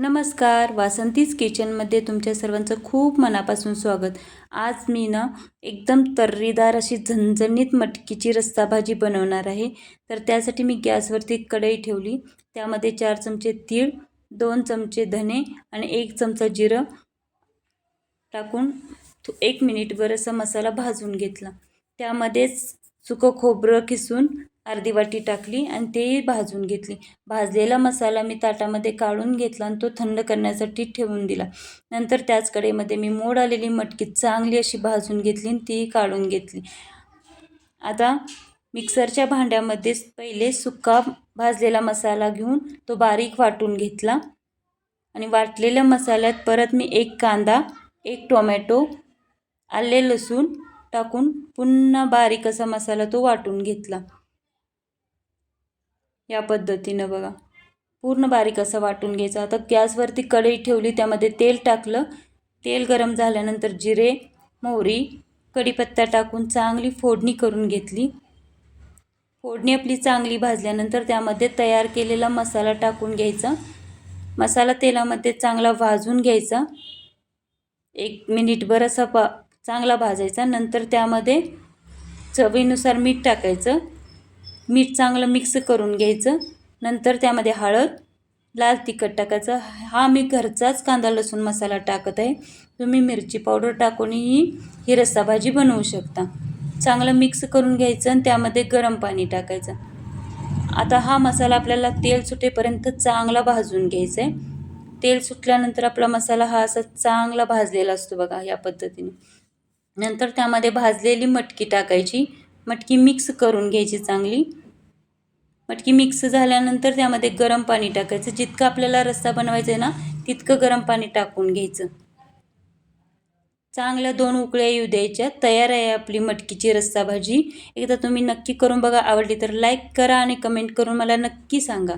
नमस्कार, वासंतीज किचनमध्ये तुमच्या सर्वांचं खूप मनापासून स्वागत। आज मी एकदम तर्रीदार अशी झणझणीत मटकीची रस्सा भाजी बनवणार आहे। तर त्यासाठी मी गॅसवरती कढई ठेवली, त्यामध्ये 4 चमचे तीळ, 2 चमचे धने आणि 1 चमचा जिरं टाकून 1 मिनिटभर असा मसाला भाजून घेतला। त्यामध्येच सुकं खोबरं किसून अर्धी वाटी टाकली आणि ते भाजून घेतली। भाजलेला मसाला मी ताटामध्ये काढून घेतला आणि तो थंड करण्यासाठी ठेवून दिला। नंतर त्याच कढईमध्ये मी मोड आलेली मटकी चांगली अशी भाजून घेतली आणि ती काढून घेतली। आता मिक्सरच्या भांड्यामध्ये पहिले सुका भाजलेला मसाला घेऊन तो बारीक वाटून घेतला आणि वाटलेल्या मसाल्यात परत मी 1 कांदा, 1 टोमॅटो, आले लसूण टाकून पुन्हा बारीक असा मसाला तो वाटून घेतला। या पद्धतीने बघा पूर्ण बारीक असा वाटून घ्यायचा। आता गॅसवरती कढई ठेवली, त्यामध्ये तेल टाकलं। तेल गरम झाल्यानंतर जिरे, मोहरी, कढीपत्ता टाकून चांगली फोडणी करून घेतली। फोडणी आपली चांगली भाजल्यानंतर त्यामध्ये तयार केलेला मसाला टाकून घ्यायचा। मसाला तेलामध्ये चांगला भाजून घ्यायचा, 1 मिनिटभर असा चांगला भाजायचा। नंतर त्यामध्ये चवीनुसार मीठ टाकायचं, मीठ चांगलं मिक्स करून घ्यायचं। नंतर त्यामध्ये हळद, लाल तिखट टाकायचं। हा मी घरचाच कांदा लसूण मसाला टाकत आहे, तुम्ही मिरची पावडर टाकूनही ही रस्सा भाजी बनवू शकता। चांगलं मिक्स करून घ्यायचं आणि त्यामध्ये गरम पाणी टाकायचं। आता हा मसाला आपल्याला तेल सुटेपर्यंत चांगला भाजून घ्यायचा आहे। तेल सुटल्यानंतर आपला मसाला हा असा चांगला भाजलेला असतो बघा, या पद्धतीने। नंतर त्यामध्ये भाजलेली मटकी टाकायची, मटकी मिक्स करून घ्यायची चांगली। मटकी मिक्स झाल्यानंतर त्यामध्ये गरम पाणी टाकायचं, जितकं आपल्याला रस्सा बनवायचा आहे ना तितकं गरम पाणी टाकून घ्यायचं। चांगल्या 2 उकळ्या येऊ द्यायच्या। तयार आहे आपली मटकीची रस्सा भाजी। एकदा तुम्ही नक्की करून बघा, आवडली तर लाईक करा आणि कमेंट करून मला नक्की सांगा।